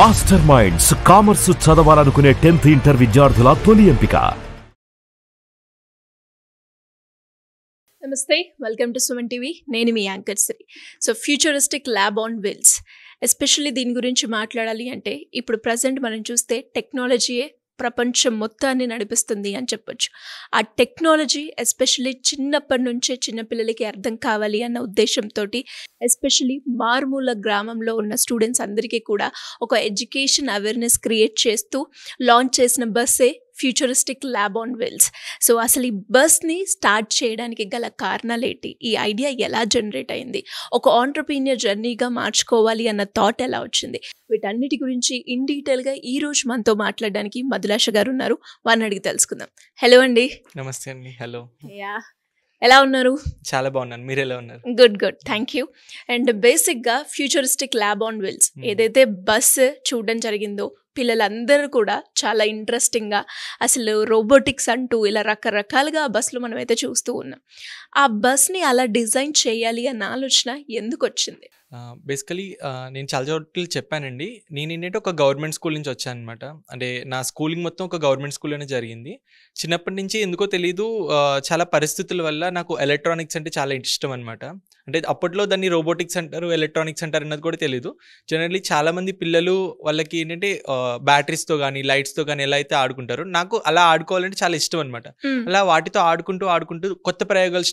Master minds commerce చదవాలనుకునే 10th inter విద్యార్థుల తొలి ఎంపిక. నమస్తే, వెల్కమ్ టు సుమన్ టీవీ. నేను మీ anchor Sri. So futuristic lab on wheels, especially దీని గురించి మాట్లాడాలి అంటే ఇప్పుడు ప్రజెంట్ మనం చూస్తే టెక్నాలజీయే ప్రపంచం మొత్తాన్ని నడిపిస్తుంది అని చెప్పొచ్చు. ఆ టెక్నాలజీ ఎస్పెషల్లీ చిన్నప్పటి నుంచే చిన్నపిల్లలకి అర్థం కావాలి అన్న ఉద్దేశంతో ఎస్పెషల్లీ మారుమూల గ్రామంలో ఉన్న స్టూడెంట్స్ అందరికీ కూడా ఒక ఎడ్యుకేషన్ అవేర్నెస్ క్రియేట్ చేస్తూ లాంచ్ చేసిన బస్సే futuristic lab on wheels. So అసలు ఈ బస్ని స్టార్ట్ చేయడానికి గల కారణాలు ఏంటి, ఈ ఐడియా ఎలా జనరేట్ అయింది, ఒక ఆంటర్‌ప్రీనియర్ జర్నీగా మార్చుకోవాలి అన్న థాట్ ఎలా వచ్చింది, వీటన్నిటి గురించి ఇన్ డీటెయిల్గా ఈ రోజు మనతో మాట్లాడడానికి మధులాష గారు ఉన్నారు. వారిని అడిగి తెలుసుకుందాం. హలో అండి. నమస్తే అండి. హలో. యా, ఎలా ఉన్నారు? చాలా బాగున్నాను. మీరు ఎలా ఉన్నారు? Good good, thank you. And బేసిక్గా ఫ్యూచరిస్టిక్ ల్యాబ్ ఆన్ వీల్స్ ఏదైతే బస్ చూడడం జరిగిందో పిల్లలందరూ కూడా చాలా ఇంట్రెస్టింగ్గా అసలు రోబోటిక్స్ అంటూ ఇలా రకరకాలుగా ఆ బస్సులు మనమైతే చూస్తూ ఉన్నాం. ఆ బస్ని అలా డిజైన్ చేయాలి అన్న ఆలోచన ఎందుకు వచ్చింది? బేసికలీ నేను చాలా చోట్ల చెప్పానండి. నేను ఏంటంటే ఒక గవర్నమెంట్ స్కూల్ నుంచి వచ్చాను అనమాట. అంటే నా స్కూలింగ్ మొత్తం ఒక గవర్నమెంట్ స్కూల్లోనే జరిగింది. చిన్నప్పటి నుంచి ఎందుకో తెలీదు, చాలా పరిస్థితుల వల్ల నాకు ఎలక్ట్రానిక్స్ అంటే చాలా ఇష్టం అనమాట. అంటే అప్పట్లో దాన్ని రోబోటిక్స్ అంటారు, ఎలక్ట్రానిక్స్ అంటారు అన్నది కూడా తెలీదు. జనరల్లీ చాలామంది పిల్లలు వాళ్ళకి ఏంటంటే బ్యాటరీస్తో కానీ లైట్స్తో కానీ ఎలా అయితే ఆడుకుంటారో నాకు అలా ఆడుకోవాలంటే చాలా ఇష్టం అనమాట. అలా వాటితో ఆడుకుంటూ కొత్త ప్రయోగాలు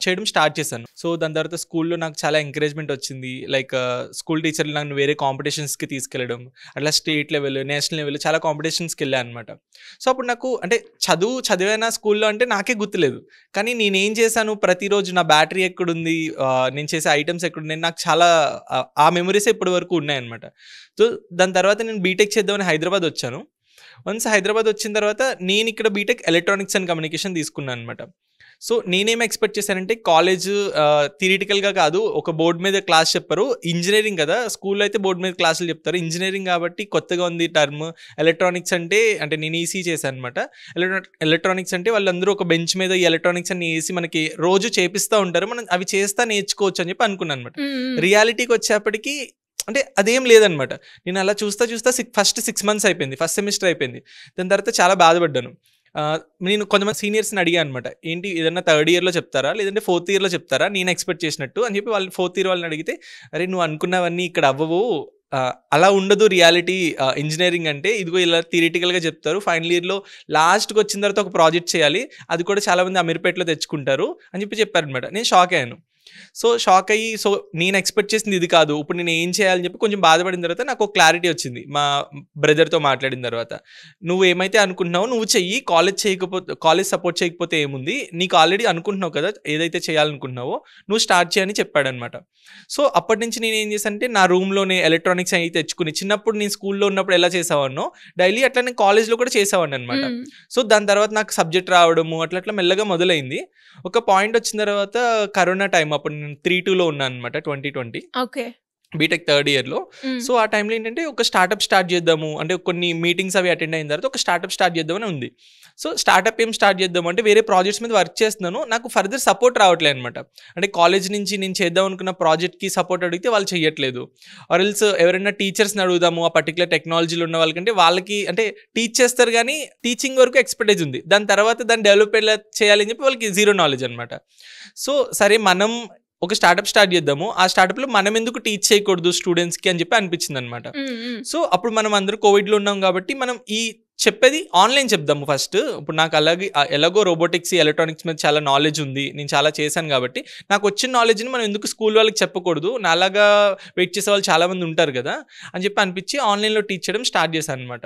చేయడం స్టార్ట్ చేశాను. సో దాని తర్వాత స్కూల్లో నాకు చాలా ఎంకరేజ్మెంట్ వచ్చింది. లైక్ స్కూల్ టీచర్లు నన్ను వేరే కాంపిటీషన్స్కి తీసుకెళ్ళడం, అట్లా స్టేట్ లెవెల్, నేషనల్ లెవెల్ చాలా కాంపిటీషన్స్కి వెళ్ళాను అనమాట. సో అప్పుడు నాకు అంటే చదివానా స్కూల్లో అంటే నాకే గుర్తులేదు. కానీ నేనేం చేశాను, ప్రతిరోజు నా బ్యాటరీ ఎక్కడుంది, నేను చేసే ఐటమ్స్ ఎక్కడున్నాయి, నాకు చాలా ఆ మెమరీస్ ఇప్పటి వరకు ఉన్నాయన్నమాట. సో దాని తర్వాత నేను బీటెక్ చేద్దామని హైదరాబాద్ వచ్చాను. వన్స్ హైదరాబాద్ వచ్చిన తర్వాత నేను ఇక్కడ బీటెక్ ఎలక్ట్రానిక్స్ అండ్ కమ్యూనికేషన్ తీసుకున్నాను అనమాట. సో నేనేం ఎక్స్పెక్ట్ చేశానంటే కాలేజ్ థియరిటికల్గా కాదు, ఒక బోర్డు మీద క్లాస్ చెప్పరు. ఇంజనీరింగ్ కదా, స్కూల్లో అయితే బోర్డు మీద క్లాసులు చెప్తారు. ఇంజనీరింగ్ కాబట్టి కొత్తగా ఉంది టర్మ్. ఎలక్ట్రానిక్స్ అంటే నేను ఈసీ చేశాను అనమాట. ఎలక్ట్రానిక్స్ అంటే వాళ్ళందరూ ఒక బెంచ్ మీద ఈ ఎలక్ట్రానిక్స్ అన్ని వేసి మనకి రోజు చేపిస్తూ ఉంటారు, మనం అవి చేస్తా నేర్చుకోవచ్చు అని చెప్పి అనుకున్నాను అనమాట. రియాలిటీకి వచ్చేప్పటికి అంటే అదేం లేదనమాట. నేను అలా చూస్తా ఫస్ట్ 6 months అయిపోయింది, ఫస్ట్ సెమిస్టర్ అయిపోయింది. దాని తర్వాత చాలా బాధపడ్డాను. నేను కొంతమంది సీనియర్స్ని అడిగాను అనమాట, ఏంటి ఏదన్నా 3rd yearలో చెప్తారా లేదంటే 4th yearలో చెప్తారా నేను ఎక్స్పెక్ట్ చేసినట్టు అని చెప్పి వాళ్ళు 4th year వాళ్ళని అడిగితే, అరే నువ్వు అనుకున్నవన్నీ ఇక్కడ అవ్వవు, అలా ఉండదు రియాలిటీ. ఇంజనీరింగ్ అంటే ఇదిగో ఇలా థియరిటికల్గా చెప్తారు, ఫైనల్ ఇయర్లో లాస్ట్కి వచ్చిన తర్వాత ఒక ప్రాజెక్ట్ చేయాలి, అది కూడా చాలామంది అమీర్పేటలో తెచ్చుకుంటారు అని చెప్పారనమాట. నేను షాక్ అయ్యాను. షాక్ అయ్యి నేను ఎక్స్పెక్ట్ చేసింది ఇది కాదు, ఇప్పుడు నేను ఏం చేయాలని చెప్పి కొంచెం బాధపడిన తర్వాత నాకు ఒక క్లారిటీ వచ్చింది. మా బ్రదర్తో మాట్లాడిన తర్వాత, నువ్వు ఏమైతే అనుకుంటున్నావో నువ్వు చెయ్యి, కాలేజ్ సపోర్ట్ చేయకపోతే ఏముంది, నీకు ఆల్రెడీ అనుకుంటున్నావు కదా ఏదైతే చేయాలనుకుంటున్నావో నువ్వు స్టార్ట్ చేయని చెప్పాడనమాట. సో అప్పటి నుంచి నేను ఏం చేశానంటే నా రూమ్లోనే ఎలక్ట్రానిక్స్ అయితే తెచ్చుకుని, చిన్నప్పుడు నేను స్కూల్లో ఉన్నప్పుడు ఎలా చేసేవాడినో డైలీ అట్లా నేను కాలేజ్లో కూడా చేసేవాడిని అనమాట. సో దాని తర్వాత నాకు సబ్జెక్ట్ రావడము అట్లా మెల్లగా మొదలైంది. ఒక పాయింట్ వచ్చిన తర్వాత కరోనా టైం, అప్పుడు నేను 3-2లో ఉన్నాను అనమాట, 2020. Okay, BTech 3rd yearలో. సో ఆ టైంలో ఏంటంటే ఒక స్టార్ట్అప్ స్టార్ట్ చేద్దాము అంటే కొన్ని మీటింగ్స్ అవి అటెండ్ అయిన తర్వాత ఒక స్టార్ట్అప్ స్టార్ట్ చేద్దామని ఉంది. సో స్టార్ట్అప్ ఏం స్టార్ట్ చేద్దాము అంటే వేరే ప్రాజెక్ట్స్ మీద వర్క్ చేస్తున్నాను, నాకు ఫర్దర్ సపోర్ట్ రావట్లేదు అనమాట. అంటే కాలేజ్ నుంచి నేను చేద్దాం అనుకున్న ప్రాజెక్ట్కి సపోర్ట్ అడిగితే వాళ్ళు చేయట్లేదు. ఆర్ ఎల్స్ ఎవరైనా టీచర్స్ని అడుగుదాము ఆ పర్టికులర్ టెక్నాలజీలో ఉన్న వాళ్ళకంటే వాళ్ళకి అంటే టీచ్ చేస్తారు కానీ టీచింగ్ వరకు ఎక్స్పర్టైజ్ ఉంది, దాని తర్వాత దాన్ని డెవలప్ ఎలా చేయాలని చెప్పి వాళ్ళకి జీరో నాలెడ్జ్ అనమాట. సో సరే మనం ఒక స్టార్ట్అప్ స్టార్ట్ చేద్దాము, ఆ స్టార్ట్అప్లో మనం ఎందుకు టీచ్ చేయకూడదు స్టూడెంట్స్కి అని చెప్పి అనిపించింది అనమాట. సో అప్పుడు మనం అందరూ కోవిడ్లో ఉన్నాం కాబట్టి మనం ఈ చెప్పేది ఆన్లైన్ చెప్దాము ఫస్ట్. ఇప్పుడు నాకు ఎలాగో రోబోటిక్స్ ఎలక్ట్రానిక్స్ మీద చాలా నాలెడ్జ్ ఉంది, నేను చాలా చేశాను కాబట్టి నాకు వచ్చిన నాలెడ్జ్ని మనం ఎందుకు స్కూల్ వాళ్ళకి చెప్పకూడదు, నాలాగా వెయిట్ చేసే వాళ్ళు చాలామంది ఉంటారు కదా అని చెప్పి అనిపించి ఆన్లైన్లో టీచ్ చేయడం స్టార్ట్ చేశాను అనమాట.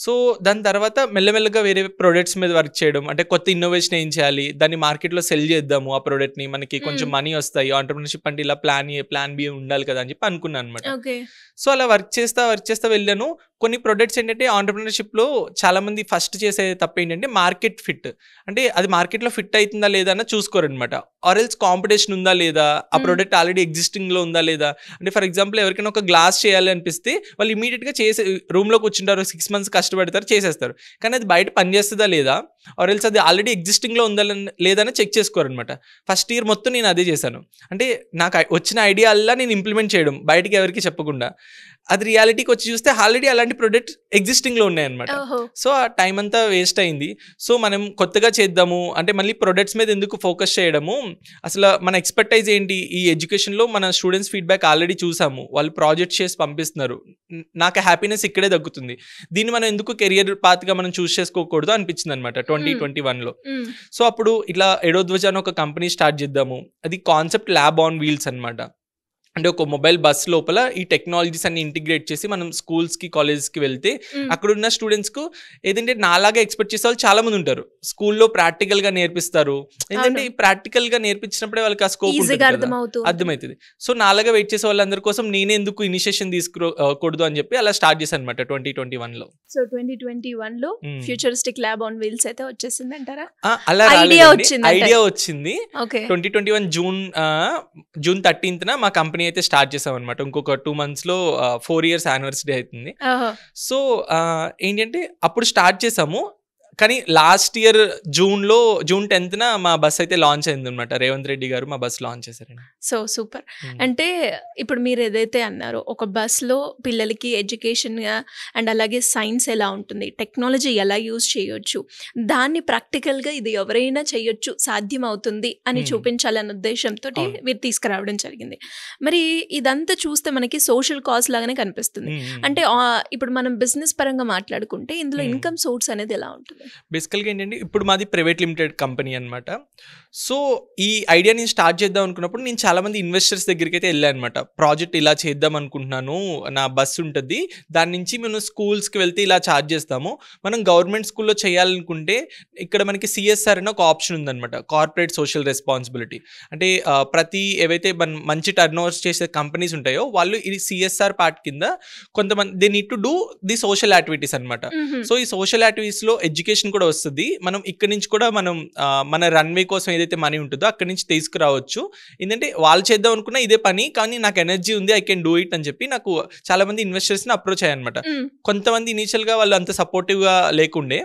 సో దాని తర్వాత మెల్లమెల్లగా వేరే ప్రొడక్ట్స్ మీద వర్క్ చేయడం, అంటే కొత్త ఇన్నోవేషన్ ఏం చేయాలి, దాన్ని మార్కెట్లో సెల్ చేద్దాము, ఆ ప్రోడక్ట్ని మనకి కొంచెం మనీ వస్తాయి, ఆంటర్‌ప్రెన్యూర్‌షిప్ అంటే ఇలా ప్లాన్ బి ఉండాలి కదా అని చెప్పి అనుకున్నాను అనమాట. సో అలా వర్క్ చేస్తా వెళ్ళాను. కొన్ని ప్రొడక్ట్స్ ఏంటంటే ఆంటర్‌ప్రెన్యూర్‌షిప్లో చాలామంది ఫస్ట్ చేసే తప్పు ఏంటంటే మార్కెట్ ఫిట్, అంటే అది మార్కెట్లో ఫిట్ అవుతుందా లేదా అని చూసుకోరనమాట. ఆర్ ఎల్స్ కాంపిటీషన్ ఉందా లేదా, ఆ ప్రోడక్ట్ ఆల్రెడీ ఎగ్జిస్టింగ్లో ఉందా లేదా. అంటే ఫర్ ఎగ్జాంపుల్ ఎవరికైనా ఒక గ్లాస్ చేయాలి అనిపిస్తే వాళ్ళు ఇమీడియట్గా చేసే రూమ్లో కూర్చుంటారు, 6 months కష్టపడతారు, చేసేస్తారు. కానీ అది బయట పనిచేస్తుందా లేదా, ఆర్ ఎల్స్ అది ఆల్రెడీ ఎగ్జిస్టింగ్లో ఉందా లేదని చెక్ చేసుకోరనమాట. ఫస్ట్ ఇయర్ మొత్తం నేను అదే చేశాను. అంటే నాకు వచ్చిన ఐడియా అలా నేను ఇంప్లిమెంట్ చేయడం, బయటికి ఎవరికి చెప్పకుండా. అది రియాలిటీకి వచ్చి చూస్తే ఆల్రెడీ అలాంటి ప్రొడక్ట్ ఎగ్జిస్టింగ్లో ఉన్నాయన్నమాట. సో ఆ టైం అంతా వేస్ట్ అయింది. సో మనం కొత్తగా చేద్దాము అంటే మళ్ళీ ప్రొడక్ట్స్ మీద ఎందుకు ఫోకస్ చేయడము, అసలు మన ఎక్స్పర్టైజ్ ఏంటి, ఈ ఎడ్యుకేషన్లో మన స్టూడెంట్స్ ఫీడ్బ్యాక్ ఆల్రెడీ చూసాము, వాళ్ళు ప్రాజెక్ట్ చేసి పంపిస్తున్నారు, నాకు హ్యాపీనెస్ ఇక్కడే తగ్గుతుంది, దీన్ని మనం ఎందుకు కెరియర్ పాత్గా మనం చూస్ చేసుకోకూడదు అనిపించింది అనమాట 2021లో. సో అప్పుడు ఇట్లా ఎడోధ్వజ అని ఒక కంపెనీ స్టార్ట్ చేద్దాము. అది కాన్సెప్ట్ ల్యాబ్ ఆన్ వీల్స్ అనమాట. అంటే ఒక మొబైల్ బస్ లోపల ఈ టెక్నాలజీస్ అన్ని ఇంటిగ్రేట్ చేసి మనం స్కూల్స్కి కాలేజెస్కి వెళ్తే అక్కడ ఉన్న స్టూడెంట్స్కు ఏదంటే నాలాగా ఎక్స్పెక్ట్ చేసే వాళ్ళు చాలా మంది ఉంటారు. స్కూల్లో ప్రాక్టికల్గా నేర్పిస్తారు, ఏంటంటే ప్రాక్టికల్గా నేర్పించినప్పుడే వాళ్ళకి ఆ స్కోప్ అర్థమవుతుంది. సో నాలాగా వెయిట్ చేసే వాళ్ళందరి కోసం నేనే ఎందుకు ఇనిషియేషన్ తీసుకోకూడదు అని చెప్పి అలా స్టార్ట్ చేశాను అనమాట 2021లో. సో 2021లో ఫ్యూచరిస్టిక్ ల్యాబ్ ఆన్ వీల్స్ అయితే వచ్చేసింది అంటారా? అలా ఐడియా వచ్చింది 2021 జూన్ 13న మా కంపెనీ అయితే స్టార్ట్ చేసాం అనమాట. ఇంకొక 2 monthsలో 4 years యానివర్సరీ అవుతుంది. సో ఏంటంటే అప్పుడు స్టార్ట్ చేసాము, కానీ లాస్ట్ ఇయర్ జూన్ 10న మా బస్ అయితే లాంచ్ అయింది అనమాట. రేవంత్ రెడ్డి గారు మా బస్ లాంచ్ చేశారండి. So super. అంటే ఇప్పుడు మీరు ఏదైతే అన్నారో ఒక బస్లో పిల్లలకి ఎడ్యుకేషన్ అండ్ అలాగే సైన్స్ ఎలా ఉంటుంది, టెక్నాలజీ ఎలా యూజ్ చేయొచ్చు, దాన్ని ప్రాక్టికల్గా ఇది ఎవరైనా చేయొచ్చు, సాధ్యం అవుతుంది అని చూపించాలన్న ఉద్దేశంతో మీరు తీసుకురావడం జరిగింది. మరి ఇదంతా చూస్తే మనకి సోషల్ కాజ్ లాగానే కనిపిస్తుంది. అంటే ఇప్పుడు మనం బిజినెస్ పరంగా మాట్లాడుకుంటే ఇందులో ఇన్కమ్ సోర్స్ అనేది ఎలా ఉంటుంది? బేసికల్గా ఏంటంటే ఇప్పుడు మాది ప్రైవేట్ లిమిటెడ్ కంపెనీ అనమాట. సో ఈ ఐడియా నేను స్టార్ట్ చేద్దాం అనుకున్నప్పుడు నేను చాలామంది ఇన్వెస్టర్స్ దగ్గరికి అయితే వెళ్ళాను అనమాట. ప్రాజెక్ట్ ఇలా చేద్దాం అనుకుంటున్నాను, నా బస్సు ఉంటుంది, దాని నుంచి మేము స్కూల్స్కి వెళ్తే ఇలా ఛార్జ్ చేస్తాము, మనం గవర్నమెంట్ స్కూల్లో చేయాలనుకుంటే ఇక్కడ మనకి సిఎస్ఆర్ అని ఒక ఆప్షన్ ఉందన్నమాట, కార్పొరేట్ సోషల్ రెస్పాన్సిబిలిటీ. అంటే ప్రతి ఏవైతే మంచి టర్న్ ఓవర్స్ చేసే కంపెనీస్ ఉంటాయో వాళ్ళు ఇది సిఎస్ఆర్ పార్ట్ కింద కొంతమంది they need to do the social activities అనమాట. సో ఈ సోషల్ యాక్టివిటీస్లో ఎడ్యుకేషన్ కూడా వస్తుంది, మనం ఇక్కడ నుంచి కూడా మనం మన రన్వే కోసం ఏదైతే మనీ ఉంటుందో అక్కడి నుంచి తీసుకురావచ్చు. ఏంటంటే వాళ్ళు చేద్దాం అనుకున్న ఇదే పని, కానీ నాకు ఎనర్జీ ఉంది, ఐ కెన్ డూ ఇట్ అని చెప్పి నాకు చాలా మంది ఇన్వెస్టర్స్ ని అప్రోచ్ అయ్యారనమాట. కొంతమంది ఇనిషియల్ గా వాళ్ళు అంత సపోర్టివ్ గా లేకుండే,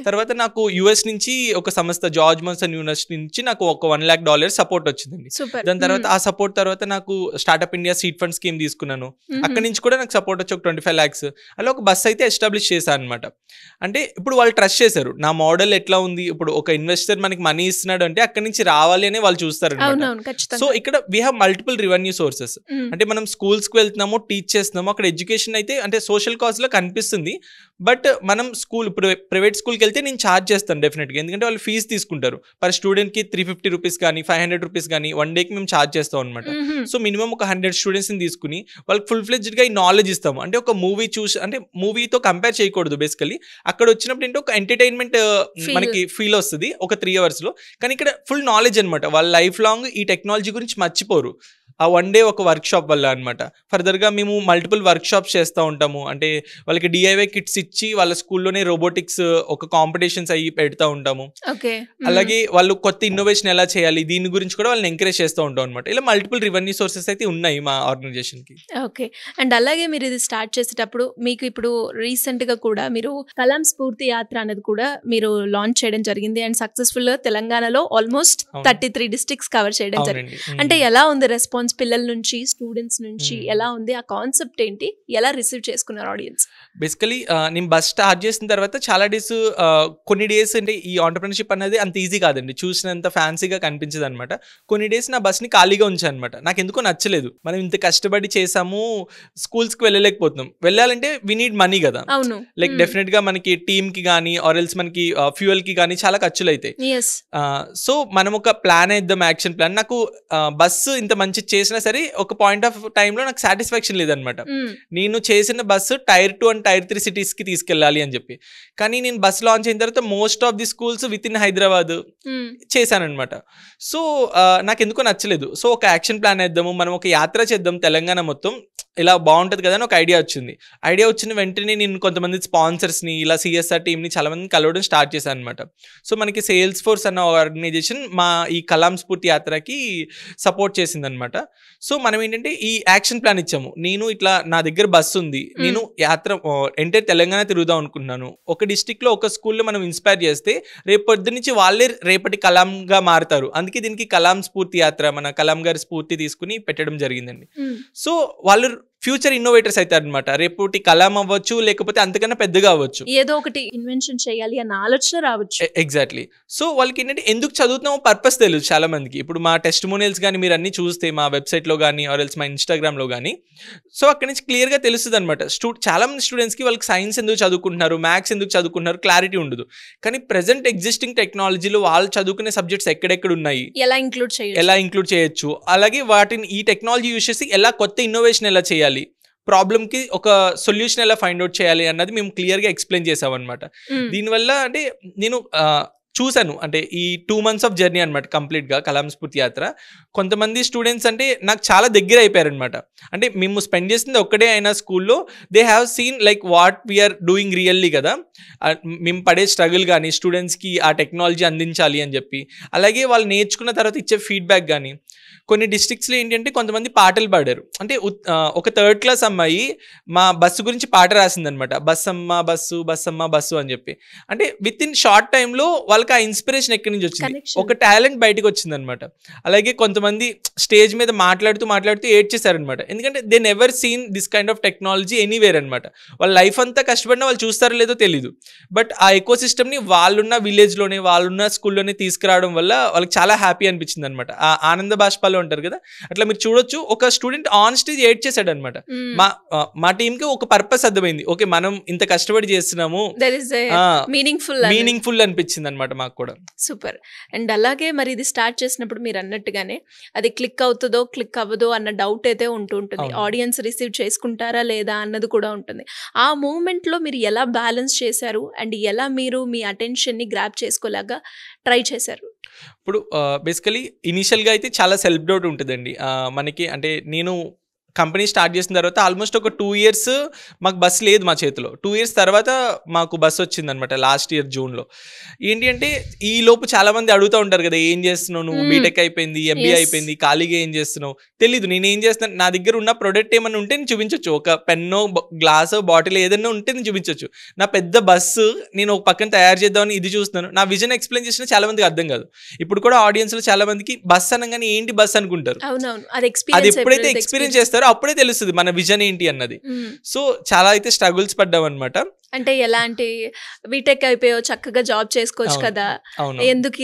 తర్వాత నాకు యుఎస్ నుంచి ఒక సంస్థ జార్జ్ మన్సన్ యూనివర్సిటీ నుంచి నాకు ఒక $1 lakh సపోర్ట్ వచ్చిందండి. దాని తర్వాత ఆ సపోర్ట్ తర్వాత నాకు startup India seed fund scheme తీసుకున్నాను, అక్కడి నుంచి కూడా నాకు సపోర్ట్ వచ్చి ఒక 25 lakhs. అలా ఒక బస్ అయితే ఎస్టాబ్లిష్ చేశాను అనమాట. అంటే ఇప్పుడు వాళ్ళు ట్రస్ట్ చేశారు నా మోడల్ ఎట్లా ఉంది, ఇప్పుడు ఒక ఇన్వెస్టర్ మనకి మనీ ఇస్తున్నాడు అంటే అక్కడి నుంచి రావాలి అని వాళ్ళు చూస్తారు. సో ఇక్కడ we have multiple revenue sources. అంటే మనం స్కూల్స్ కి వెళ్తున్నాము, టీచ్ చేస్తున్నాము, అక్కడ ఎడ్యుకేషన్ అయితే అంటే సోషల్ కాజ్ లో కనిపిస్తుంది, బట్ మనం స్కూల్ ప్రైవేట్ స్కూల్కి వెళ్తే నేను ఛార్జ్ చేస్తాను డెఫినెట్గా, ఎందుకంటే వాళ్ళు ఫీజు తీసుకుంటారు పర్ స్టూడెంట్కి ₹350 కానీ ₹500 కానీ 1 dayకి మేము ఛార్జ్ చేస్తాం అనమాట. సో మినిమం ఒక 100 స్టూడెంట్స్ని తీసుకుని వాళ్ళకి ఫుల్ ఫ్లెడ్జ్డ్గా ఈ నాలెడ్జ్ ఇస్తాము. అంటే ఒక మూవీ చూసి, అంటే మూవీతో కంపేర్ చేయకూడదు బేసికలీ, అక్కడ వచ్చినప్పుడు ఏంటో ఒక ఎంటర్టైన్మెంట్ మనకి ఫీల్ వస్తుంది ఒక 3 hours లో, కానీ ఇక్కడ ఫుల్ నాలెడ్జ్ అనమాట. వాళ్ళ లైఫ్ లాంగ్ ఈ టెక్నాలజీ గురించి మర్చిపోరు ఆ 1 day ఒక వర్క్ షాప్ వల్ల అనమాట. ఫర్దర్గా మేము మల్టిపుల్ వర్క్ షాప్స్ చేస్తూ ఉంటాము, అంటే వాళ్ళకి DIY కిట్స్ ఇచ్చి వాళ్ళ స్కూల్లోనే రోబోటిక్స్ ఒక కాంపిటీషన్స్ అయ్యి పెడతా ఉంటాము. అలాగే వాళ్ళు కొత్త ఇన్నోవేషన్ ఎలా చేయాలి దీని గురించి కూడా వాళ్ళని ఎంకరేజ్ చేస్తూ ఉంటాం అనమాట. ఇలా మల్టిపుల్ రెవెన్యూ సోర్సెస్ అయితే ఉన్నాయి మా ఆర్గనైజేషన్కి. ఓకే. అండ్ అలాగే మీరు ఇది స్టార్ట్ చేసేటప్పుడు మీకు ఇప్పుడు రీసెంట్గా కూడా మీరు కలాం స్ఫూర్తి యాత్ర అనేది కూడా మీరు లాంచ్ చేయడం జరిగింది, అండ్ సక్సెస్ఫుల్గా తెలంగాణలో ఆల్మోస్ట్ 33 districts కవర్ చేయడం జరిగింది. అంటే ఎలా ఉంది రెస్పాన్స్ పిల్లల నుంచి, స్టూడెంట్స్ నుంచి ఎలా ఉంది, ఆ కాన్సెప్ట్ ఏంటి, ఎలా రిసీవ్ చేసుకున్నారు ఆడియన్స్? బేసికలీ నేను బస్ స్టార్ట్ చేసిన తర్వాత చాలా డేస్, కొన్ని డేస్ అంటే ఈ ఆంటర్‌ప్రెన్యూర్‌షిప్ అనేది అంత ఈజీ కాదండి, చూసినంత ఫ్యాన్సీగా కనిపించదు అనమాట. కొన్ని డేస్ నా బస్ని ఖాళీగా ఉంచాను అనమాట. నాకు ఎందుకో నచ్చలేదు, మనం ఇంత కష్టపడి చేసాము, స్కూల్స్కి వెళ్ళలేకపోతున్నాం, వెళ్ళాలంటే వి నీడ్ మనీ కదా, లైక్ డెఫినెట్గా మనకి టీమ్కి కానీ ఆర్ ఎల్స్ మనకి ఫ్యూయల్కి కానీ చాలా ఖర్చులు అవుతాయి. సో మనం ఒక ప్లాన్ వేద్దాం, యాక్షన్ ప్లాన్. నాకు బస్సు ఇంత మంచి చేసినా సరే ఒక పాయింట్ ఆఫ్ టైంలో నాకు సాటిస్ఫాక్షన్ లేదనమాట. నేను చేసిన బస్సు Tier 2 and Tier 3 సిటీస్కి తీసుకెళ్ళాలి అని చెప్పి, కానీ నేను బస్ లాంచ్ అయిన తర్వాత most of the schools within Hyderabad చేశానమాట. సో నాకు ఎందుకో నచ్చలేదు. సో ఒక యాక్షన్ ప్లాన్ వేద్దాము, మనం ఒక యాత్ర చేద్దాం తెలంగాణ మొత్తం, ఇలా బాగుంటుంది కదా అని ఒక ఐడియా వచ్చింది. ఐడియా వచ్చిన వెంటనే నేను కొంతమంది స్పాన్సర్స్ని, ఇలా CSR టీమ్ని చాలా మందిని కలవడం స్టార్ట్ చేశాను అనమాట. సో మనకి సేల్స్ ఫోర్స్ అన్న ఆర్గనైజేషన్ మా ఈ కలాం స్ఫూర్తి యాత్రకి సపోర్ట్ చేసిందనమాట. సో మనం ఏంటంటే ఈ యాక్షన్ ప్లాన్ ఇచ్చాము, నేను ఇట్లా నా దగ్గర బస్సు ఉంది, నేను యాత్ర ఎంటైర్ తెలంగాణ తిరుగుదాం అనుకుంటున్నాను, ఒక డిస్టిక్లో ఒక స్కూల్లో మనం ఇన్స్పైర్ చేస్తే రేపు పొద్దు నుంచి వాళ్ళే రేపటి కలాంగా మారుతారు. అందుకే దీనికి కలాం స్ఫూర్తి యాత్ర, మన కలాం గారి స్ఫూర్తి తీసుకుని పెట్టడం జరిగిందండి. సో వాళ్ళు ఫ్యూచర్ ఇన్నోవేటర్స్ అవుతారు అనమాట. రేపటి కలాం అవ్వచ్చు, లేకపోతే అంతకన్నా పెద్దగా అవ్వచ్చు, ఏదో ఒకటి ఇన్వెన్షన్ చేయాలి అన్న ఆలోచన రావచ్చు. ఎగ్జాక్ట్లీ. సో వాళ్ళకి ఏంటంటే ఎందుకు చదువుతున్నామో పర్పస్ తెలియదు చాలా మందికి. ఇప్పుడు మా టెస్టిమోనియల్స్ కానీ మీరు అన్ని చూస్తే మా వెబ్సైట్లో కానీ ఆర్ ఎల్స్ మా ఇన్స్టాగ్రామ్లో కానీ, సో అక్కడి నుంచి క్లియర్గా తెలుస్తుంది అనమాట. చాలా మంది స్టూడెంట్స్కి వాళ్ళకి సైన్స్ ఎందుకు చదువుకుంటున్నారు, మ్యాథ్స్ ఎందుకు చదువుకుంటున్నారు క్లారిటీ ఉండదు. కానీ ప్రెసెంట్ ఎగ్జిస్టింగ్ టెక్నాలజీలో వాళ్ళు చదువుకునే సబ్జెక్ట్స్ ఎక్కడెక్కడ ఉన్నాయి, ఎలా ఇంక్లూడ్ చేయొచ్చు, అలాగే వాటిని ఈ టెక్నాలజీ యూస్ చేసి ఎలా కొత్త ఇన్నోవేషన్ ఎలా చేయాలి, ప్రాబ్లమ్కి ఒక సొల్యూషన్ ఎలా ఫైండ్ అవుట్ చేయాలి అన్నది మేము క్లియర్గా ఎక్స్ప్లెయిన్ చేసామన్నమాట. దీనివల్ల అంటే నేను చూశాను, అంటే ఈ 2 months ఆఫ్ జర్నీ అనమాట కంప్లీట్గా కలాం స్ఫూర్తి యాత్ర. కొంతమంది స్టూడెంట్స్ అంటే నాకు చాలా దగ్గర అయిపోయారనమాట. అంటే మేము స్పెండ్ చేసింది ఒక్కడే అయినా స్కూల్లో they have seen like what we are doing really కదా, మేము పడే స్ట్రగుల్ కానీ స్టూడెంట్స్కి ఆ టెక్నాలజీ అందించాలి అని చెప్పి, అలాగే వాళ్ళు నేర్చుకున్న తర్వాత ఇచ్చే ఫీడ్బ్యాక్ కానీ. కొన్ని డిస్ట్రిక్ట్స్లో ఏంటంటే కొంతమంది పాటలు పాడారు. అంటే ఒక 3rd class అమ్మాయి మా బస్సు గురించి పాట రాసిందనమాట, బస్సమ్మ బస్సు బస్సమ్మ బస్సు అని చెప్పి. అంటే విత్ ఇన్ షార్ట్ టైంలో వాళ్ళకి ఆ ఇన్స్పిరేషన్ ఎక్కడి నుంచి వచ్చింది, ఒక టాలెంట్ బయటకు వచ్చిందనమాట. అలాగే కొంతమంది స్టేజ్ మీద మాట్లాడుతూ ఏడ్చేశారనమాట. ఎందుకంటే they never seen this kind of technology anywhere అనమాట. వాళ్ళ లైఫ్ అంతా కష్టపడినా వాళ్ళు చూస్తారో లేదో తెలీదు. బట్ ఆ ఎకో సిస్టమ్ని వాళ్ళున్న విలేజ్లోనే వాళ్ళున్న స్కూల్లోనే తీసుకురావడం వల్ల వాళ్ళకి చాలా హ్యాపీ అనిపించింది అనమాట. ఆ ఆనంద బాష్పాలు ఉంటారు కదా, అట్లా మీరు చూడొచ్చు. ఒక స్టూడెంట్ ఆన్ స్టేజ్ ఏడ్ చేశాడు అనమాట. మా టీంకి ఒక పర్పస్ అర్థమైంది, ఓకే మనం ఇంత కష్టపడి చేస్తున్నాము, మీనింగ్ఫుల్ అనిపించింది అనమాట మాకు కూడా. సూపర్. అండ్ అలాగే మరి ఇది స్టార్ట్ చేసినప్పుడు మీరు అన్నట్టుగానే అది క్లిక్ అవుతుందో క్లిక్ అవ్వదో అన్న డౌట్ అయితే ఉంటుంది. ఆడియన్స్ రిసీవ్ చేసుకుంటారా లేదా అన్నది కూడా ఉంటుంది. ఆ మూమెంట్లో మీరు ఎలా బ్యాలెన్స్ చేశారు అండ్ ఎలా మీరు మీ అటెన్షన్ని గ్రాప్ చేసుకోలాగా ట్రై చేశారు? ఇప్పుడు బేసికలీ ఇనీషియల్గా అయితే చాలా సెల్ఫ్ డౌట్ ఉంటుందండి మనకి. అంటే నేను కంపెనీ స్టార్ట్ చేసిన తర్వాత ఆల్మోస్ట్ ఒక 2 years మాకు బస్ లేదు మా చేతిలో. 2 years తర్వాత మాకు బస్ వచ్చిందనమాట లాస్ట్ ఇయర్ జూన్లో. ఏంటి అంటే ఈ లోపు చాలా మంది అడుగుతూ ఉంటారు కదా, ఏం చేస్తున్నావు నువ్వు, బీటెక్ అయిపోయింది, ఎంబీఏ అయిపోయింది, ఖాళీగా ఏం చేస్తున్నావు, తెలీదు. నేను ఏం చేస్తున్నాను, నా దగ్గర ఉన్న ప్రొడక్ట్ ఏమైనా ఉంటే నేను చూపించవచ్చు, ఒక పెన్నో గ్లాసో బాటిల్ ఏదైనా ఉంటే నేను చూపించవచ్చు. నా పెద్ద బస్సు నేను ఒక పక్కన తయారు చేద్దామని ఇది చూస్తున్నాను. నా విజన్ ఎక్స్ప్లెయిన్ చేసినా చాలా మందికి అర్థం కాదు. ఇప్పుడు కూడా ఆడియన్స్లో చాలా మందికి బస్ అనగానే ఏంటి బస్ అనుకుంటారు. అది ఎప్పుడైతే ఎక్స్పీరియన్స్ చేస్తారో అప్పుడే తెలుస్తుంది మన విజన్ ఏంటి అన్నది. సో చాలా అయితే స్ట్రగుల్స్ పడ్డాం అనమాట. అంటే ఎలాంటి బీటెక్ అయిపోయో చక్కగా జాబ్ చేసుకోవచ్చు కదా, ఎందుకు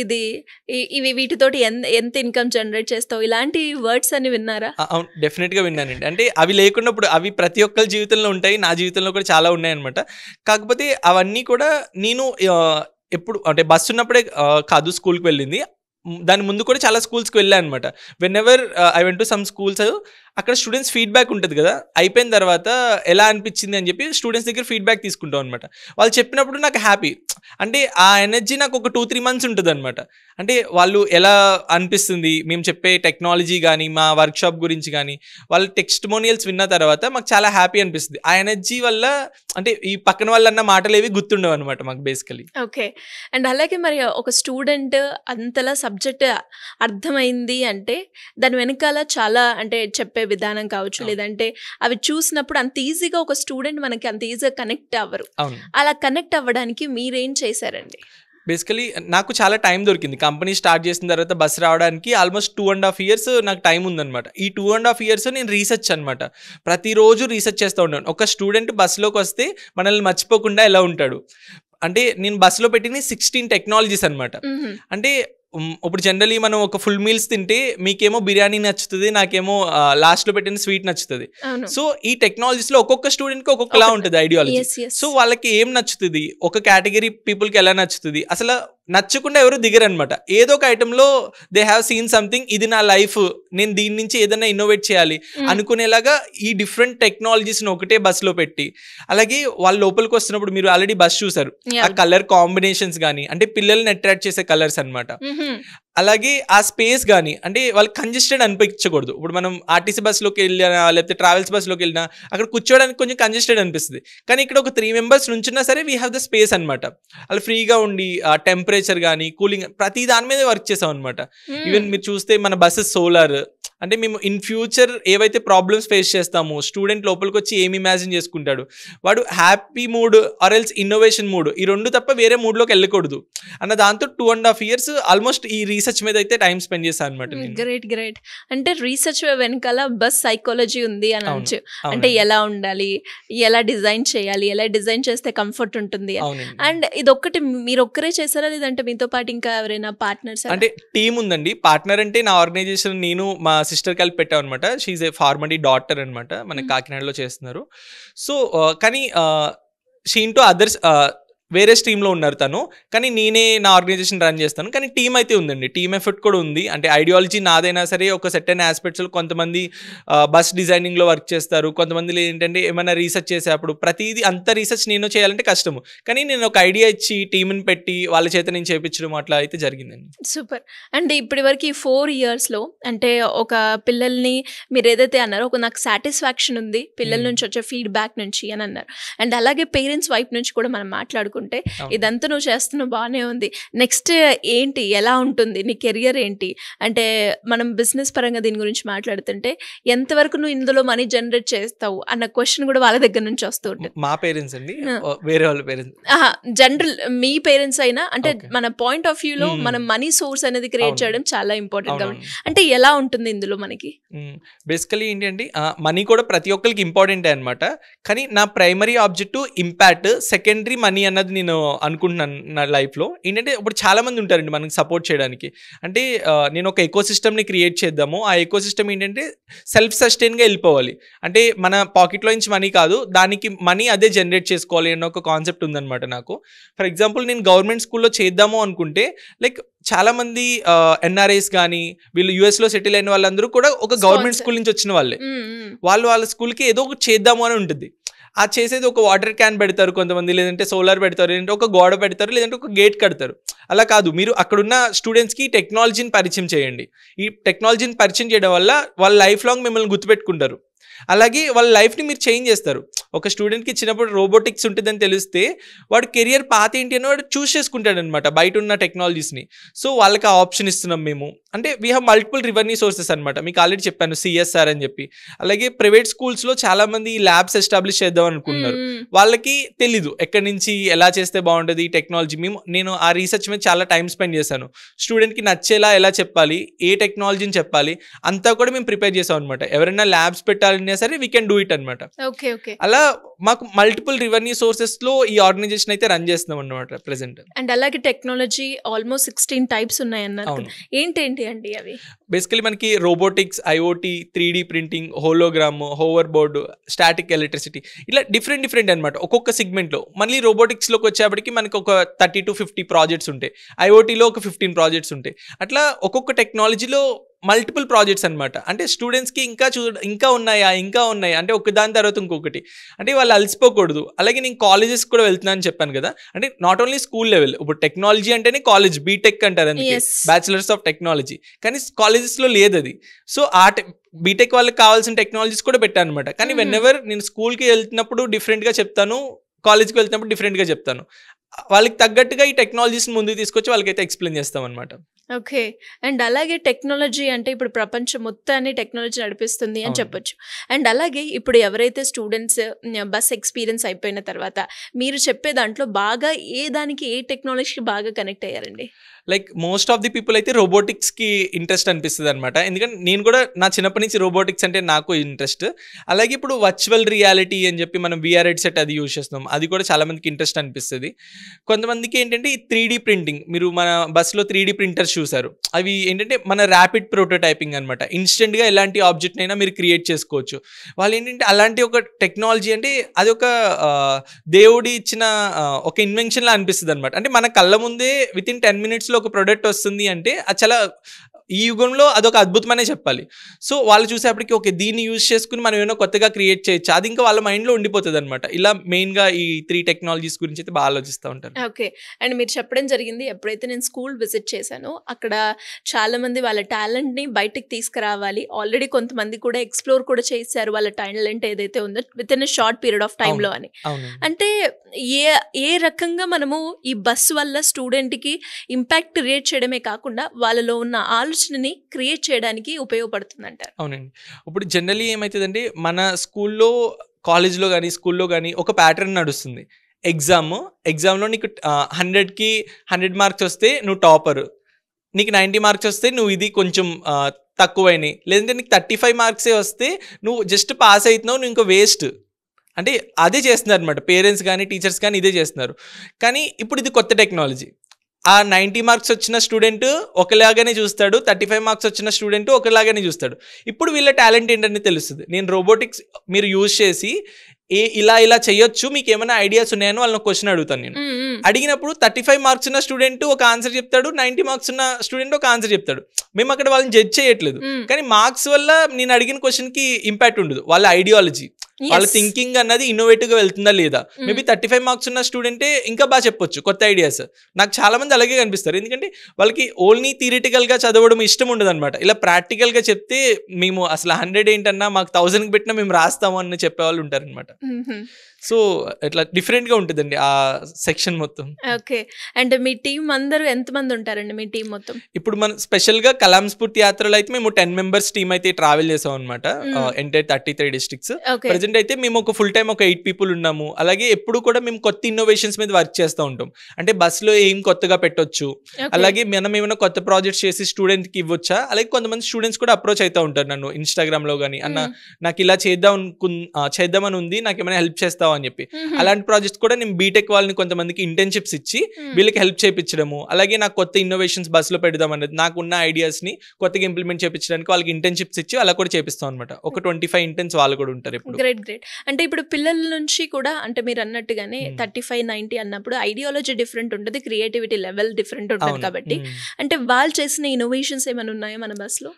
ఇవి వీటితోటి ఎంత ఇన్కమ్ జనరేట్ చేస్తావు, ఇలాంటి వర్డ్స్ అని విన్నారా? అవును, డెఫినెట్ గా విన్నానండి. అంటే అవి లేకున్నప్పుడు అవి ప్రతి ఒక్కరి జీవితంలో ఉంటాయి, నా జీవితంలో కూడా చాలా ఉన్నాయి అనమాట. కాకపోతే అవన్నీ కూడా నేను ఎప్పుడు అంటే బస్సు ఉన్నప్పుడే కాదు స్కూల్కి వెళ్ళింది, దాని ముందు కూడా చాలా స్కూల్స్కి వెళ్ళాను అనమాట. When ever I went to some schools, అక్కడ స్టూడెంట్స్ ఫీడ్బ్యాక్ ఉంటుంది కదా, అయిపోయిన తర్వాత ఎలా అనిపించింది అని చెప్పి స్టూడెంట్స్ దగ్గర ఫీడ్బ్యాక్ తీసుకుంటాం అనమాట. వాళ్ళు చెప్పినప్పుడు నాకు హ్యాపీ, అంటే ఆ ఎనర్జీ నాకు ఒక 2-3 months ఉంటుంది అనమాట. అంటే వాళ్ళు ఎలా అనిపిస్తుంది, మేము చెప్పే టెక్నాలజీ కానీ మా వర్క్షాప్ గురించి కానీ వాళ్ళ టెస్టిమోనియల్స్ విన్న తర్వాత మాకు చాలా హ్యాపీ అనిపిస్తుంది. ఆ ఎనర్జీ వల్ల అంటే ఈ పక్కన వాళ్ళన్న మాటలు ఏవి గుర్తుండవు అనమాట మాకు బేసికలీ. ఓకే. అండ్ అలాగే మరి ఒక స్టూడెంట్ అంతలా సబ్జెక్ట్ అర్థమైంది అంటే దాని వెనకాల చాలా అంటే చెప్పే విధానం కావచ్చు, లేదంటే అవి చూసినప్పుడు అంత ఈజీగా ఒక స్టూడెంట్ మనకి అంత ఈజీగా కనెక్ట్ అవ్వరు. అలా కనెక్ట్ అవ్వడానికి మీరేం చేశారండి? బేసికలీ నాకు చాలా టైం దొరికింది. కంపెనీ స్టార్ట్ చేసిన తర్వాత బస్ రావడానికి ఆల్మోస్ట్ 2.5 years నాకు టైం ఉందన్నమాట. ఈ 2.5 years నేను రీసెర్చ్ అనమాట, ప్రతిరోజు రీసెర్చ్ చేస్తూ ఉంటాను. ఒక స్టూడెంట్ బస్సులోకి వస్తే మనల్ని మర్చిపోకుండా ఎలా ఉంటాడు అంటే, నేను బస్సులో పెట్టిన 16 టెక్నాలజీస్ అనమాట. అంటే ఇప్పుడు జనరలీ మనం ఒక ఫుల్ మీల్స్ తింటే మీకేమో బిర్యానీ నచ్చుతుంది, నాకేమో లాస్ట్లో పెట్టిన స్వీట్ నచ్చుతుంది. సో ఈ టెక్నాలజీస్లో ఒక్కొక్క స్టూడెంట్కి ఒక్కొక్కలా ఉంటుంది ఐడియాలజీ. సో వాళ్ళకి ఏం నచ్చుతుంది, ఒక కేటగిరీ పీపుల్కి ఎలా నచ్చుతుంది, అసలు నచ్చకుండా ఎవరు దిగరు అనమాట. ఏదో ఒక ఐటెంలో దే హ్యావ్ సీన్ సంథింగ్, ఇది నా లైఫ్, నేను దీని నుంచి ఏదైనా ఇన్నోవేట్ చేయాలి అనుకునేలాగా ఈ డిఫరెంట్ టెక్నాలజీస్ని ఒకటే బస్సులో పెట్టి, అలాగే వాళ్ళ లోపలికి వస్తున్నప్పుడు మీరు ఆల్రెడీ బస్ చూసారు, ఆ కలర్ కాంబినేషన్స్ కానీ అంటే పిల్లల్ని అట్రాక్ట్ చేసే కలర్స్ అనమాట. అలాగే ఆ స్పేస్ కానీ అంటే వాళ్ళకి కంజెస్టెడ్ అనిపించకూడదు. ఇప్పుడు మనం ఆర్టీసీ బస్సులోకి వెళ్ళినా లేకపోతే ట్రావెల్స్ బస్సులోకి వెళ్ళినా అక్కడ కూర్చోడానికి కొంచెం కంజెస్టెడ్ అనిపిస్తుంది. కానీ ఇక్కడ ఒక 3 members నుంచున్నా సరే వీ హ్యావ్ ద స్పేస్ అనమాట. అలా ఫ్రీగా ఉండి ఆ టెంపరేచర్ కానీ కూలింగ్ ప్రతి దాని మీద వర్క్ చేసాం అనమాట. ఈవెన్ మీరు చూస్తే మన బస్సెస్ సోలార్, అంటే మేము ఇన్ ఫ్యూచర్ ఏవైతే ప్రాబ్లమ్స్ ఫేస్ చేస్తామో, స్టూడెంట్ లోపలికి వచ్చి ఏమి ఇమాజిన్ చేసుకుంటాడు, వాడు happy mood or else innovation mood, ఈ రెండు తప్ప వేరే మూడ్లోకి వెళ్ళకూడదు అన్న దాంతో 2.5 years ఆల్మోస్ట్ ఈ రీసెర్చ్ మీద అయితే టైం స్పెండ్ చేశాను అనమాట. గ్రేట్. అంటే రీసెర్చ్ వెనకాల బస్ సైకాలజీ ఉంది అని అనొచ్చు. అంటే ఎలా ఉండాలి, ఎలా డిజైన్ చేయాలి, ఎలా డిజైన్ చేస్తే కంఫర్ట్ ఉంటుంది. అండ్ ఇది ఒక్కటి మీరు ఒక్కరే చేశారా, లేదంటే మీతో పాటు ఇంకా ఎవరైనా పార్ట్నర్స్? అంటే టీం ఉందండి. పార్ట్నర్ అంటే నా ఆర్గనైజేషన్ నేను మా సిస్టర్ కలిపి పెట్టాం అనమాట. షీఈ్ ఏ ఫార్మడీ డాక్టర్ అనమాట, మన కాకినాడలో చేస్తున్నారు. సో కానీ షీ ఇంటూ అదర్స్ వేరే స్ట్రీమ్లో ఉన్నారు తను, కానీ నేనే నా ఆర్గనైజేషన్ రన్ చేస్తాను. కానీ టీం అయితే ఉందండి, టీమ్ ఎఫర్ట్ కూడా ఉంది. అంటే ఐడియాలజీ నాదైనా సరే ఒక సెర్టైన్ ఆస్పెక్ట్స్లో కొంతమంది బస్ డిజైనింగ్లో వర్క్ చేస్తారు, కొంతమంది ఏంటంటే ఏమైనా రీసెర్చ్ చేసేటప్పుడు ప్రతిదీ అంత రీసెర్చ్ నేను చేయాలంటే కష్టము, కానీ నేను ఒక ఐడియా ఇచ్చి టీంని పెట్టి వాళ్ళ చేత నేను చేయించడం అట్లా అయితే జరిగిందండి. సూపర్. అండ్ ఇప్పటి వరకు ఈ 4 yearsలో అంటే ఒక పిల్లల్ని మీరు ఏదైతే అన్నారో, ఒక నాకు సాటిస్ఫాక్షన్ ఉంది పిల్లల నుంచి వచ్చే ఫీడ్బ్యాక్ నుంచి అని అన్నారు. అండ్ అలాగే పేరెంట్స్ వైపు నుంచి కూడా మనం మాట్లాడుకుంటే ఇదంతా నువ్వు చేస్తున్నావు బాగానే ఉంది, నెక్స్ట్ ఏంటి, ఎలా ఉంటుంది నీ కెరియర్ ఏంటి అంటే, మనం బిజినెస్ పరంగా దీని గురించి మాట్లాడుతుంటే ఎంతవరకు నువ్వు ఇందులో మనీ జనరేట్ చేస్తావు అన్న క్వశ్చన్ కూడా వాళ్ళ దగ్గర నుంచి వస్తూ ఉంటుంది. మా పేరెంట్స్ అండి, వేరే వాళ్ళ పేరెంట్స్ జనరల్ మీ పేరెంట్స్ అయినా, అంటే మన పాయింట్ ఆఫ్ వ్యూలో మనం మనీ సోర్స్ అనేది క్రియేట్ చేయడం చాలా ఇంపార్టెంట్ కాబట్టి, అంటే ఎలా ఉంటుంది ఇందులో మనకి? బేసికలీ ఏంటంటే మనీ కూడా ప్రతి ఒక్కరికి ఇంపార్టెంటే అనమాట, కానీ నా primary objective impact, secondary money అన్నది నేను అనుకుంటున్నాను నా లైఫ్లో. ఏంటంటే ఇప్పుడు చాలా మంది ఉంటారండి మనకి సపోర్ట్ చేయడానికి. అంటే నేను ఒక ఎకో సిస్టమ్ని క్రియేట్ చేద్దాము, ఆ ఎకో సిస్టమ్ ఏంటంటే సెల్ఫ్ సస్టైన్గా వెళ్ళిపోవాలి. అంటే మన పాకెట్లో నుంచి మనీ కాదు, దానికి మనీ అదే జనరేట్ చేసుకోవాలి అన్న ఒక కాన్సెప్ట్ ఉందన్నమాట నాకు. ఫర్ ఎగ్జాంపుల్ నేను గవర్నమెంట్ స్కూల్లో చేద్దాము అనుకుంటే, లైక్ చాలామంది ఎన్ఆర్ఐస్ కానీ వీళ్ళు యూఎస్లో సెటిల్ అయిన వాళ్ళందరూ కూడా ఒక గవర్నమెంట్ స్కూల్ నుంచి వచ్చిన వాళ్ళే. వాళ్ళ స్కూల్కి ఏదో ఒకటి చేద్దాము అని ఉంటుంది. ఆ చేసేది ఒక వాటర్ క్యాన్ పెడతారు కొంతమంది, లేదంటే సోలార్ పెడతారు, లేదంటే ఒక గోడ పెడతారు, లేదంటే ఒక గేట్ కడతారు. అలా కాదు, మీరు అక్కడున్న స్టూడెంట్స్కి టెక్నాలజీని పరిచయం చేయండి. ఈ టెక్నాలజీని పరిచయం చేయడం వల్ల వాళ్ళ లైఫ్ లాంగ్ మిమ్మల్ని గుర్తుపెట్టుకుంటారు. అలాగే వాళ్ళ లైఫ్ని మీరు చేంజ్ చేస్తారు. ఒక స్టూడెంట్కి ఇచ్చినప్పుడు రోబోటిక్స్ ఉంటుందని తెలిస్తే వాడు కెరియర్ పాత్ ఏంటి అని వాడు చూస్ చేసుకుంటాడు అనమాట బయట ఉన్న టెక్నాలజీస్ని. సో వాళ్ళకి ఆ ఆప్షన్ ఇస్తున్నాం మేము. అంటే we have multiple revenue sources అనమాట. మీకు ఆల్రెడీ చెప్పాను సిఎస్ఆర్ అని చెప్పి. అలాగే ప్రైవేట్ స్కూల్స్లో చాలామంది ల్యాబ్స్ ఎస్టాబ్లిష్ చేద్దాం అనుకుంటున్నారు. వాళ్ళకి తెలీదు ఎక్కడి నుంచి ఎలా చేస్తే బాగుంటుంది టెక్నాలజీ. నేను ఆ రీసెర్చ్ మీద చాలా టైం స్పెండ్ చేశాను. స్టూడెంట్కి నచ్చేలా ఎలా చెప్పాలి, ఏ టెక్నాలజీని చెప్పాలి అంతా కూడా మేము ప్రిపేర్ చేసాం అనమాట. ఎవరైనా ల్యాబ్స్ పెట్టాలన్నా సరే వీ కెన్ డూ ఇట్ అనమాట. అలా మాకు మల్టిపుల్ రెవెన్యూ సోర్సెస్ లో ఈ ఆర్గనైజేషన్ అయితే రన్ చేస్తున్నాం అన్నమాట ప్రెసెంట్. అండ్ అలాగే టెక్నాలజీ ఆల్మోస్ట్ 16 టైప్స్ ఉన్నాయి అన్నారు. ఏంటేంటి అండి అవి? బేసికలీ మనకి robotics, IoT, 3D printing, hologram, hover board, static electricity, ఇలా డిఫరెంట్ అనమాట ఒక్కొక్క సెగ్మెంట్లో. మళ్ళీ రోబోటిక్స్లోకి వచ్చేప్పటికి మనకి ఒక 30 to 50 ప్రాజెక్ట్స్ ఉంటాయి. ఐఓటీలో ఒక 15 ప్రాజెక్ట్స్ ఉంటాయి. అట్లా ఒక్కొక్క టెక్నాలజీలో మల్టిపుల్ ప్రాజెక్ట్స్ అనమాట. అంటే స్టూడెంట్స్కి ఇంకా ఉన్నాయా అంటే ఒక దాని తర్వాత ఇంకొకటి, అంటే వాళ్ళు అలసిపోకూడదు. అలాగే నేను కాలేజెస్ కూడా వెళ్తున్నాను అని చెప్పాను కదా. అంటే నాట్ ఓన్లీ స్కూల్ లెవెల్, ఇప్పుడు టెక్నాలజీ అంటేనే కాలేజ్, బీటెక్ అంటారు, అందుకే బ్యాచిలర్స్ ఆఫ్ టెక్నాలజీ. కానీ కాలేజెస్లో లేదు అది. సో ఆ బీటెక్ వాళ్ళకి కావాల్సిన టెక్నాలజీస్ కూడా పెట్టాను అనమాట. కానీ వెన్ ఎవర్ నేను స్కూల్కి వెళ్తున్నప్పుడు డిఫరెంట్గా చెప్తాను, కాలేజ్కి వెళ్తున్నప్పుడు డిఫరెంట్గా చెప్తాను. వాళ్ళకి తగ్గట్టుగా ఈ టెక్నాలజీస్ని ముందుకు తీసుకొచ్చి వాళ్ళకైతే ఎక్స్ప్లెయిన్ చేస్తాం అనమాట. ఓకే. అండ్ అలాగే టెక్నాలజీ అంటే ఇప్పుడు ప్రపంచం మొత్తాన్ని టెక్నాలజీ నడిపిస్తుంది అని చెప్పొచ్చు. అండ్ అలాగే ఇప్పుడు ఎవరైతే స్టూడెంట్స్ బస్ ఎక్స్పీరియన్స్ అయిపోయిన తర్వాత మీరు చెప్పే దాంట్లో బాగా ఏ టెక్నాలజీకి బాగా కనెక్ట్ అయ్యారండి? Like most of the people అయితే రోబోటిక్స్కి ఇంట్రెస్ట్ అనిపిస్తుంది అనమాట. ఎందుకంటే నేను కూడా నా చిన్నప్పటి నుంచి రోబోటిక్స్ అంటే నాకు ఇంట్రెస్ట్. అలాగే ఇప్పుడు వర్చువల్ రియాలిటీ అని చెప్పి మనం విఆర్ హెడ్సెట్ అది యూజ్ చేస్తున్నాం, అది కూడా చాలా మందికి ఇంట్రెస్ట్ అనిపిస్తుంది. కొంతమందికి ఏంటంటే ఈ 3D ప్రింటింగ్, మీరు మన బస్సులో 3D ప్రింటర్స్ చూసారు, అవి ఏంటంటే మన ర్యాపిడ్ ప్రోటోటైపింగ్ అనమాట. ఇన్స్టెంట్గా ఎలాంటి ఆబ్జెక్ట్ అయినా మీరు క్రియేట్ చేసుకోవచ్చు. వాళ్ళు ఏంటంటే అలాంటి ఒక టెక్నాలజీ, అంటే అది ఒక దేవుడి ఇచ్చిన ఒక ఇన్వెన్షన్లా అనిపిస్తుంది అనమాట. అంటే మన కళ్ళ ముందే వితిన్ 10 minutes ఒక ప్రొడక్ట్ వస్తుంది అంటే అది చాలా ఈ యుగంలో అదొక అద్భుతమనే చెప్పాలి. సో వాళ్ళు చూసేప్పటికి ఓకే దీన్ని యూజ్ చేసుకుని మనం ఏమైనా కొత్తగా క్రియేట్ చేయొచ్చు, అది ఇంకా వాళ్ళ మైండ్లో ఉండిపోతుంది అనమాట. ఇలా మెయిన్గా ఈ 3 టెక్నాలజీస్ గురించి అయితే బాగా ఆలోచిస్తూ ఉంటారు. ఓకే. అండ్ మీరు చెప్పడం జరిగింది, ఎప్పుడైతే నేను స్కూల్ విజిట్ చేశానో అక్కడ చాలామంది వాళ్ళ టాలెంట్ని బయటకు తీసుకురావాలి, ఆల్రెడీ కొంతమంది కూడా ఎక్స్ప్లోర్ కూడా చేశారు వాళ్ళ టాలెంట్ ఏదైతే ఉందో with in short period of టైంలో అని. అంటే ఏ రకంగా మనము ఈ బస్ వల్ల స్టూడెంట్కి ఇంపాక్ట్ క్రియేట్ చేయడమే కాకుండా వాళ్ళలో ఉన్న ఆలోచనని క్రియేట్ చేయడానికి ఉపయోగపడుతుంది అంటారు? అవునండి. ఇప్పుడు జనరల్లీ ఏమవుతుందంటే మన స్కూల్లో, కాలేజ్లో కానీ, స్కూల్లో కానీ ఒక ప్యాటర్న్ నడుస్తుంది. ఎగ్జామ్లో నీకు 100కి 100 మార్క్స్ వస్తే నువ్వు టాపర్, నీకు 90 మార్క్స్ వస్తే నువ్వు ఇది కొంచెం తక్కువైనాయి, లేదంటే నీకు 35 మార్క్సే వస్తే నువ్వు జస్ట్ పాస్ అవుతున్నావు, నువ్వు ఇంకా వేస్ట్. అంటే అదే చేస్తున్నారు అనమాట పేరెంట్స్ కానీ, టీచర్స్ కానీ ఇదే చేస్తున్నారు. కానీ ఇప్పుడు ఇది కొత్త టెక్నాలజీ. ఆ 90 మార్క్స్ వచ్చిన స్టూడెంట్ ఒకలాగానే చూస్తాడు, 35 మార్క్స్ వచ్చిన స్టూడెంట్ ఒకలాగానే చూస్తాడు. ఇప్పుడు వీళ్ళ టాలెంట్ ఏంటని తెలుస్తుంది. నేను రోబోటిక్స్ మీరు యూజ్ చేసి ఇలా చేయొచ్చు, మీకు ఏమైనా ఐడియాస్ ఉన్నాయని వాళ్ళని క్వశ్చన్ అడుగుతాను. నేను అడిగినప్పుడు 35 మార్క్స్ ఉన్న స్టూడెంట్ ఒక ఆన్సర్ చెప్తాడు, 90 మార్క్స్ ఉన్న స్టూడెంట్ ఒక ఆన్సర్ చెప్తాడు. మేము అక్కడ వాళ్ళని జడ్జ్ చేయట్లేదు, కానీ మార్క్స్ వల్ల నేను అడిగిన క్వశ్చన్కి ఇంపాక్ట్ ఉండదు. వాళ్ళ ఐడియాలజీ, వాళ్ళ థింకింగ్ అన్నది ఇన్నోవేటివ్ గా వెళ్తుందా లేదా. మేబీ 35 మార్క్స్ ఉన్న స్టూడెంటే ఇంకా బాగా చెప్పొచ్చు కొత్త ఐడియాస్. నాకు చాలా మంది అలాగే కనిపిస్తారు, ఎందుకంటే వాళ్ళకి ఓన్లీ థియరిటికల్ గా చదవడం ఇష్టం ఉండదు అనమాట. ఇలా ప్రాక్టికల్ గా చెప్తే మేము అసలు 100 ఏంటన్నా మాకు 1000కి పెట్టినా మేము రాస్తాము అని చెప్పేవాళ్ళు ఉంటారనమాట. సో ఇట్లా డిఫరెంట్ గా ఉంటుందండి ఆ సెక్షన్ మొత్తం. ఓకే. అండ్ మీ టీం అందరూ ఎంతమంది ఉంటారండి మీ టీం మొత్తం? ఇప్పుడు మనం స్పెషల్ గా కలాం స్ఫూర్తి యాత్రలో అయితే మేము 10 మెంబర్స్ టీమ్ అయితే ట్రావెల్ చేసాం అనమాట, ఎంటైర్ 33 డిస్ట్రిక్ట్స్. ప్రెసెంట్ అయితే మేము ఒక ఫుల్ టైం ఒక 8 పీపుల్ ఉన్నాము. అలాగే ఎప్పుడు కూడా మేము కొత్త ఇన్నోవేషన్స్ మీద వర్క్ చేస్తూ ఉంటాం. అంటే బస్సులో ఏం కొత్తగా పెట్టొచ్చు, అలాగే మనం ఏమైనా కొత్త ప్రాజెక్ట్స్ చేసి స్టూడెంట్ కి ఇవ్వచ్చా. అలాగే కొంతమంది స్టూడెంట్స్ కూడా అప్రోచ్ అవుతూ ఉంటారు నన్ను ఇన్స్టాగ్రామ్ లో కానీ, అన్న నాకు ఇలా చేద్దామని ఉంది, నాకు ఏమైనా హెల్ప్ చేస్తావు అని చెప్పి. అలాంటి ప్రాజెక్ట్స్ కూడా నేను బీటెక్ వాళ్ళని కొంతమందికి ఇంటర్న్షిప్స్ ఇచ్చి వీళ్ళకి హెల్ప్ చేయించడము, అలాగే నాకు కొత్త ఇన్నోవేషన్స్ బస్సులో పెడదాం అనేది, నాకున్న ఐడియాస్ ని కొత్తగా ఇంప్లిమెంట్ చేయించడానికి వాళ్ళకి ఇంటర్న్షిప్స్ ఇచ్చి అలా కూడా చేపిస్తాం అనమాట. ఒక 25 ఇంటర్న్స్ వాళ్ళు కూడా ఉంటారు ఇప్పుడు. గ్రేట్. అంటే ఇప్పుడు పిల్లల నుంచి కూడా, అంటే మీరు అన్నట్టుగానే 35-90 అన్నప్పుడు ఐడియాలజీ డిఫరెంట్ ఉంటుంది, క్రియేటివిటీ లెవెల్ డిఫరెంట్ ఉంటుంది. కాబట్టి అంటే వాళ్ళు చేసిన ఇన్నోవేషన్స్ ఏమైనా ఉన్నాయా మన బస్సులో?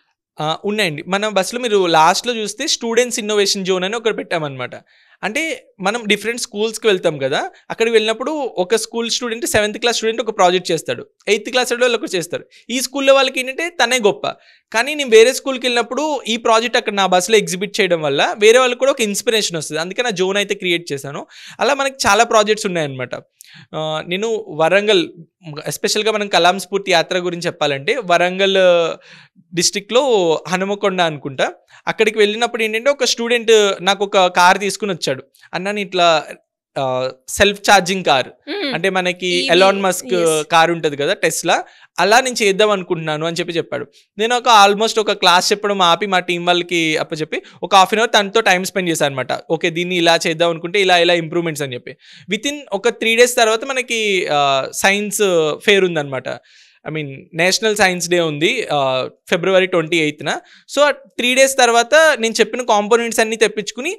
ఉన్నాయండి. మన బస్సులో మీరు లాస్ట్లో చూస్తే స్టూడెంట్స్ ఇన్నోవేషన్ జోన్ అని ఒకటి పెట్టామన్నమాట. అంటే మనం డిఫరెంట్ స్కూల్స్కి వెళ్తాం కదా, అక్కడికి వెళ్ళినప్పుడు ఒక school student 7th class student ఒక ప్రాజెక్ట్ చేస్తాడు, 8th క్లాస్ వాళ్ళు ఒకటి చేస్తారు. ఈ స్కూల్లో వాళ్ళకి ఏంటంటే తనే గొప్ప. కానీ నేను వేరే స్కూల్కి వెళ్ళినప్పుడు ఈ ప్రాజెక్ట్ అక్కడ నా బస్సులో ఎగ్జిబిట్ చేయడం వల్ల వేరే వాళ్ళకి కూడా ఒక ఇన్స్పిరేషన్ వస్తుంది. అందుకే నా జోన్ అయితే క్రియేట్ చేశాను. అలా మనకి చాలా ప్రాజెక్ట్స్ ఉన్నాయన్నమాట. నేను వరంగల్, ఎస్పెషల్గా మనం కలాం స్ఫూర్తి యాత్ర గురించి చెప్పాలంటే, వరంగల్ డిస్ట్రిక్ట్లో హనుమకొండ అనుకుంటా, అక్కడికి వెళ్ళినప్పుడు ఏంటంటే ఒక స్టూడెంట్ నాకు ఒక కార్ తీసుకుని వచ్చాడు. అన్న ఇట్లా సెల్ఫ్ ఛార్జింగ్ కార్, అంటే మనకి ఎలాన్ మస్క్ కార్ ఉంటుంది కదా టెస్లా, అలా నేను చేద్దాం అనుకుంటున్నాను అని చెప్పాడు. నేను ఆల్మోస్ట్ ఒక క్లాస్ చెప్పడం ఆపి మా టీం వాళ్ళకి అప్పచెప్పి ఒక 1/2 అవర్ తనతో టైం స్పెండ్ చేశాను అనమాట. ఓకే దీన్ని ఇలా చేద్దాం అనుకుంటే ఇలా ఇంప్రూవ్మెంట్స్ అని చెప్పి. వితిన్ ఒక 3 days తర్వాత మనకి సైన్స్ ఫేర్ ఉందన్నమాట. I mean national science day ఉంది February 28న. సో 3 days తర్వాత నేను చెప్పిన కాంపోనెంట్స్ అన్ని తెప్పించుకుని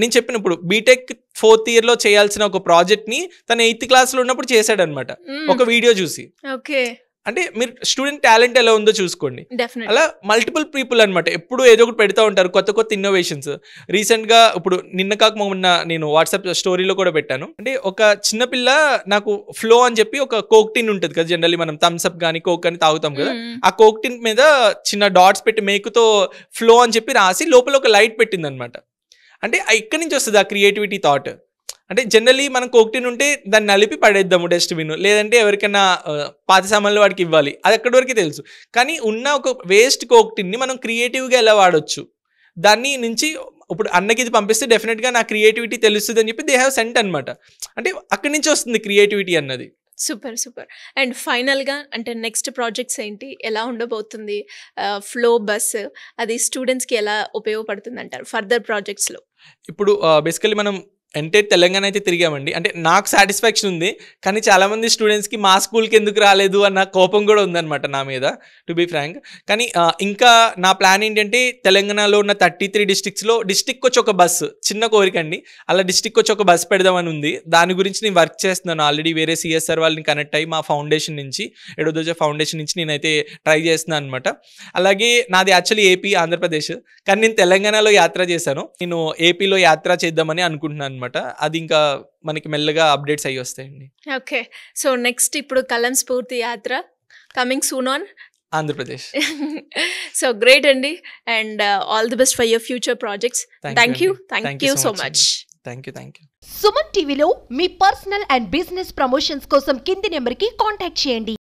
నేను చెప్పిన ఇప్పుడు బీటెక్ 4th year చేయాల్సిన ఒక ప్రాజెక్ట్ని తను 8th క్లాస్లో ఉన్నప్పుడు చేశాడనమాట, ఒక వీడియో చూసి. ఓకే, అంటే మీరు స్టూడెంట్ టాలెంట్ ఎలా ఉందో చూసుకోండి. అలా మల్టిపుల్ పీపుల్ అనమాట ఎప్పుడు ఏదో ఒకటి పెడతా ఉంటారు, కొత్త ఇన్నోవేషన్స్. రీసెంట్గా ఇప్పుడు నిన్న కాక మొన్న నేను వాట్సాప్ స్టోరీలో కూడా పెట్టాను. అంటే ఒక చిన్నపిల్ల నాకు ఫ్లో అని చెప్పి ఒక కోక్ టిన్ ఉంటుంది కదా, జనరల్లీ మనం థమ్స్ అప్ కానీ కోక్ అని తాగుతాం కదా, ఆ కోక్ టిన్ మీద చిన్న డాట్స్ పెట్టి మేకుతో ఫ్లో అని చెప్పి రాసి లోపల ఒక లైట్ పెట్టింది అనమాట. అంటే ఇక్కడి నుంచి వస్తుంది ఆ క్రియేటివిటీ థాట్. అంటే జనరల్లీ మనం కోక్టిన్ ఉంటే దాన్ని నలిపి పడేద్దాము డస్ట్బిన్, లేదంటే ఎవరికైనా పాత సామాన్లు వాడికి ఇవ్వాలి, అది అక్కడి వరకు తెలుసు. కానీ ఉన్న ఒక వేస్ట్ కోక్టిన్ని మనం క్రియేటివ్గా ఎలా వాడచ్చు, దాన్ని నుంచి ఇప్పుడు అన్నకి ఇది పంపిస్తే డెఫినెట్గా నా క్రియేటివిటీ తెలుస్తుంది అని చెప్పి దే హ్యావ్ సెంట్ అనమాట. అంటే అక్కడి నుంచి వస్తుంది క్రియేటివిటీ అన్నది. సూపర్. అండ్ ఫైనల్గా అంటే నెక్స్ట్ ప్రాజెక్ట్స్ ఏంటి, ఎలా ఉండబోతుంది? ఫ్లో బస్ అది స్టూడెంట్స్కి ఎలా ఉపయోగపడుతుంది అంటారు ఫర్దర్ ప్రాజెక్ట్స్లో? ఇప్పుడు బేసికలీ మనం ఎంటైర్ తెలంగాణ అయితే తిరిగామండి. అంటే నాకు సాటిస్ఫాక్షన్ ఉంది, కానీ చాలామంది స్టూడెంట్స్కి మా స్కూల్కి ఎందుకు రాలేదు అన్న కోపం కూడా ఉందన్నమాట నా మీద, టు బీ ఫ్రాంక్. కానీ ఇంకా నా ప్లాన్ ఏంటంటే తెలంగాణలో ఉన్న 33 డిస్ట్రిక్ట్స్లో డిస్ట్రిక్ట్ వచ్చి ఒక బస్సు, చిన్న కోరిక అండి, అలా డిస్ట్రిక్ట్ వచ్చి ఒక బస్సు పెడదామని ఉంది. దాని గురించి నేను వర్క్ చేస్తున్నాను ఆల్రెడీ. వేరే సిఎస్ఆర్ వాళ్ళని కనెక్ట్ అయ్యి మా ఫౌండేషన్ నుంచి, ఎడోదోజా ఫౌండేషన్ నుంచి నేనైతే ట్రై చేస్తున్నాను అనమాట. అలాగే నాది యాక్చువల్లీ ఏపీ, ఆంధ్రప్రదేశ్, కానీ నేను తెలంగాణలో యాత్ర చేశాను. నేను ఏపీలో యాత్ర చేద్దామని అనుకుంటున్నాను అనమాట. అది ఇంకా మనకి మెల్లగా అప్డేట్స్ అయ్యి వస్తాయండి. ఓకే, సో నెక్స్ట్ ఇప్పుడు Kalam Spoorthi Yatra coming soon on Andhra Pradesh. So great అండి, and all the best for your future projects. Thank you so much. Thank you. Suman టీవీలో మీ పర్సనల్ అండ్ బిజినెస్ ప్రమోషన్స్ కోసం కింది నెంబర్కి కాంటాక్ట్ చేయండి.